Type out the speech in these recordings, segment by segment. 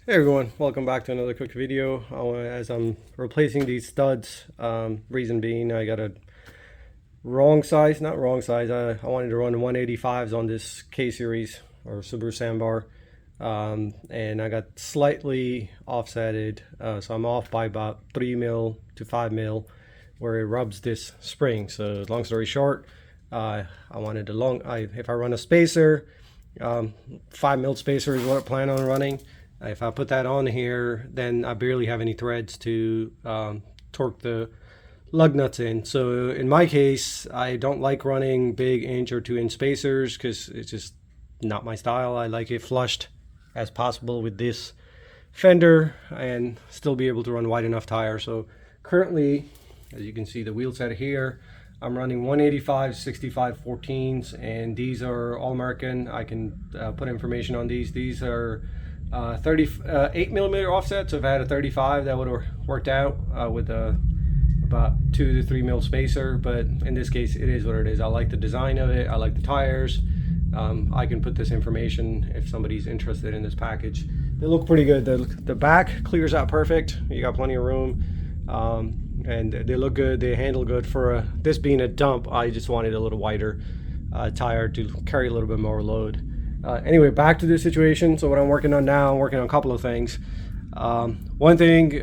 Hey everyone, welcome back to another quick video. As I'm replacing these studs, reason being I got a not wrong size, I wanted to run 185s on this K series or Subaru Sambar, and I got slightly offsetted, so I'm off by about 3 mil to 5 mil where it rubs this spring. So long story short, I wanted if I run a spacer, 5 mil spacer is what I plan on running. If I put that on here, then I barely have any threads to torque the lug nuts in. So in my case, I don't like running big 1 or 2 inch spacers because it's just not my style. I like it flushed as possible with this fender and still be able to run wide enough tire. So currently, as you can see, the wheel set here, I'm running 185 65 14s, and these are all American. I can put information on these. These are 8 millimeter offset, so if I had a 35 that would have worked out with about 2 to 3 mil spacer, but in this case it is what it is. I like the design of it, I like the tires. I can put this information if somebody's interested in this package. They look pretty good. The back clears out perfect, you got plenty of room, and they look good, they handle good. For this being a dump, I just wanted a little wider tire to carry a little bit more load. Anyway, back to the situation. So what I'm working on now, I'm working on a couple of things. One thing,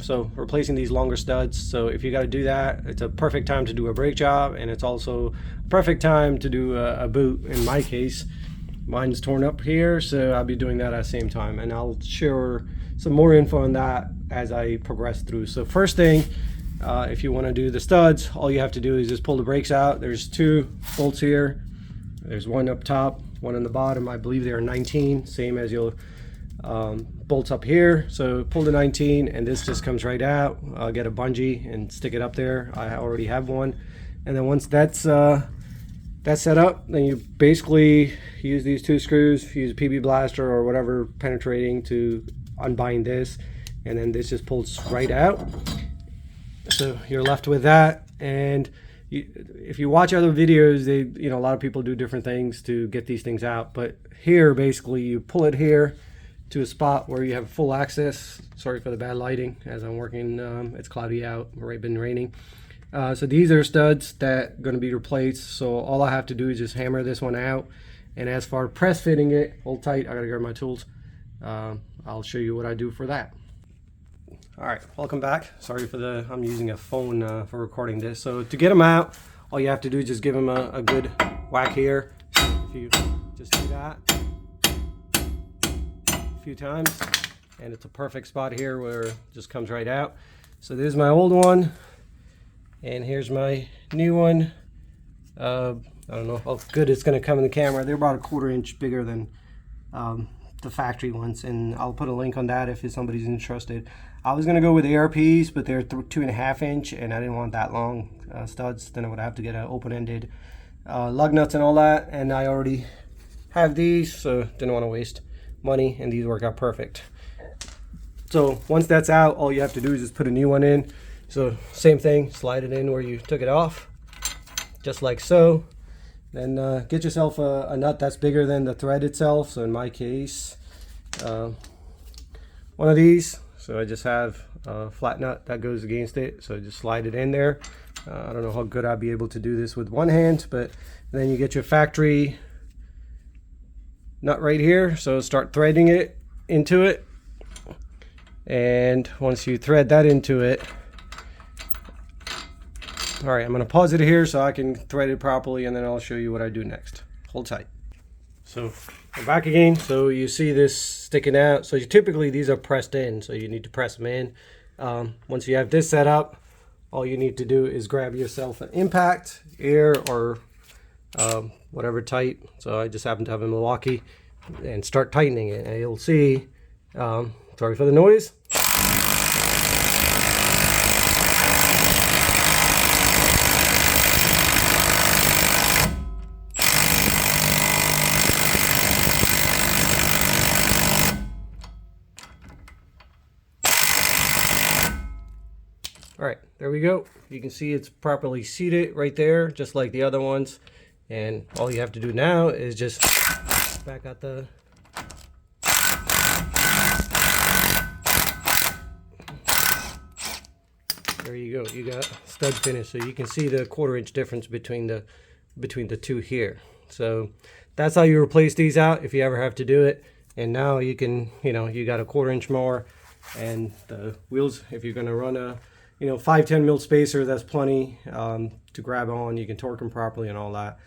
so replacing these longer studs. So if you got to do that, it's a perfect time to do a brake job, and it's also a perfect time to do a boot. In my case, mine's torn up here, so I'll be doing that at the same time, and I'll share some more info on that as I progress through. So first thing, if you want to do the studs, all you have to do is just pull the brakes out. There's 2 bolts here. There's one up top, one on the bottom. I believe they are 19, same as your bolts up here. So pull the 19 and this just comes right out. I'll get a bungee and stick it up there. I already have one. And then once that's set up, then you basically use these 2 screws, use a PB blaster or whatever penetrating to unbind this, and then this just pulls right out. So you're left with that. And if you watch other videos, a lot of people do different things to get these things out, but here basically you pull it here to a spot where you have full access. Sorry for the bad lighting as I'm working. It's cloudy out, been raining. So these are studs that are going to be replaced. So all I have to do is just hammer this one out. And as far as press fitting it, hold tight, I gotta grab my tools. I'll show you what I do for that. All right, welcome back. Sorry for I'm using a phone for recording this. So to get them out, all you have to do is just give them a good whack here. So if you just do that a few times, and it's a perfect spot here where it just comes right out. So there's my old one, and here's my new one. I don't know how good it's gonna come in the camera. They're about a 1/4 inch bigger than the factory ones, and I'll put a link on that if somebody's interested. I was gonna go with ARPs, but they're 2.5 inch, and I didn't want that long studs. Then I would have to get an open-ended lug nuts and all that, and I already have these, so didn't want to waste money, and these work out perfect. So once that's out, all you have to do is just put a new one in. So same thing, slide it in where you took it off, just like so. Then get yourself a nut that's bigger than the thread itself. So in my case, one of these. So I just have a flat nut that goes against it. So just slide it in there. I don't know how good I'll be able to do this with one hand, but then you get your factory nut right here. So start threading it into it. And once you thread that into it, all right, I'm gonna pause it here so I can thread it properly, and then I'll show you what I do next. Hold tight. So I'm back again. So you see this sticking out. So typically these are pressed in, so you need to press them in. Once you have this set up, all you need to do is grab yourself an impact, air, or whatever tight. So I just happen to have a Milwaukee, and start tightening it. And you'll see, sorry for the noise. All right, there we go. You can see it's properly seated right there, just like the other ones. And all you have to do now is just back out the there you go. You got stud finish, so you can see the 1/4 inch difference between the two here. So that's how you replace these out if you ever have to do it. And now you can, you got a 1/4 inch more, and the wheels, if you're going to run a 5-10 mil spacer, that's plenty to grab on. You can torque them properly and all that.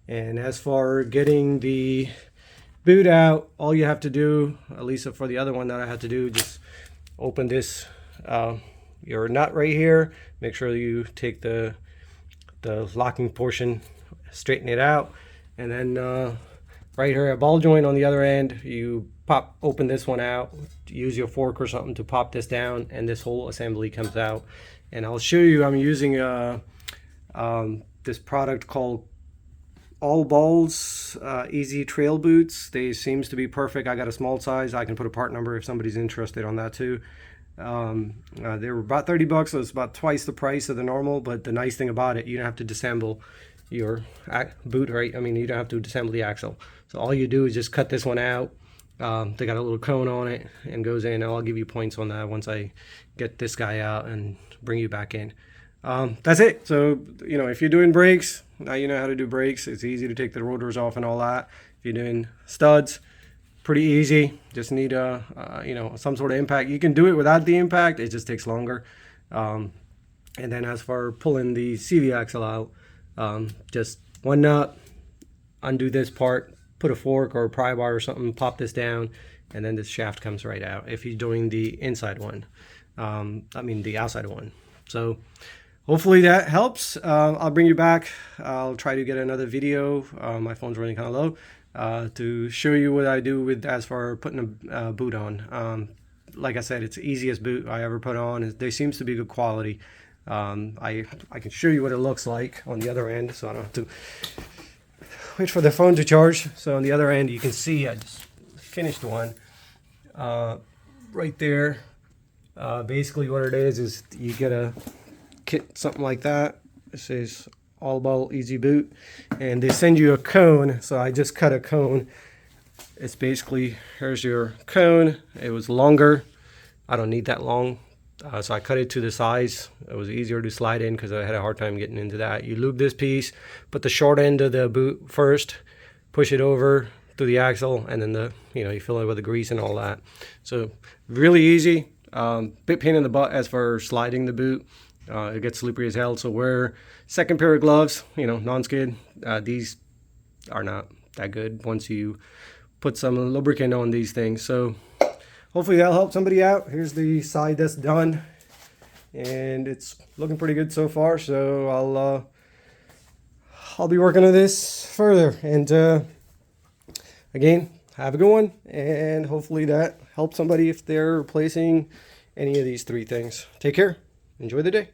And as for getting the boot out, all you have to do, at least for the other one that I had to do, just open this your nut right here. Make sure you take the locking portion, straighten it out, and then right here, a ball joint on the other end, you open this one out, use your fork or something to pop this down, and this whole assembly comes out. And I'll show you, I'm using this product called All Balls Easy Trail Boots. They seems to be perfect. I got a small size. I can put a part number if somebody's interested on that too. They were about 30 bucks, so it's about twice the price of the normal. But the nice thing about it, you don't have to disassemble your boot, right? I mean, you don't have to disassemble the axle. So all you do is just cut this one out. They got a little cone on it and goes in. I'll give you points on that once I get this guy out and bring you back in. That's it. So, if you're doing brakes, now you know how to do brakes. It's easy to take the rotors off and all that. If you're doing studs, pretty easy. Just need some sort of impact. You can do it without the impact. It just takes longer. And then as for pulling the CV axle out, just one nut, undo this part, put a fork or a pry bar or something, pop this down, and then this shaft comes right out if you're doing the inside one. The outside one. So hopefully that helps. I'll bring you back. I'll try to get another video. My phone's running kind of low, to show you what I do with as far putting a boot on. Like I said, it's the easiest boot I ever put on. They seems to be good quality. I can show you what it looks like on the other end, so I don't have to wait for the phone to charge. So on the other end, you can see I just finished one right there. Basically what it is you get a kit, something like that. It says All Ball Easy Boot, and they send you a cone. So I just cut a cone. It's basically, here's your cone. It was longer. I don't need that long. So I cut it to the size. It was easier to slide in because I had a hard time getting into that. You lube this piece, put the short end of the boot first, push it over to the axle, and then you fill it with the grease and all that. So really easy. Bit pain in the butt as for sliding the boot. It gets slippery as hell. So wear second pair of gloves, non-skid. These are not that good once you put some lubricant on these things. So hopefully that'll help somebody out. Here's the side that's done, and it's looking pretty good so far. So I'll be working on this further. And again, have a good one, and hopefully that helps somebody if they're replacing any of these 3 things. Take care. Enjoy the day.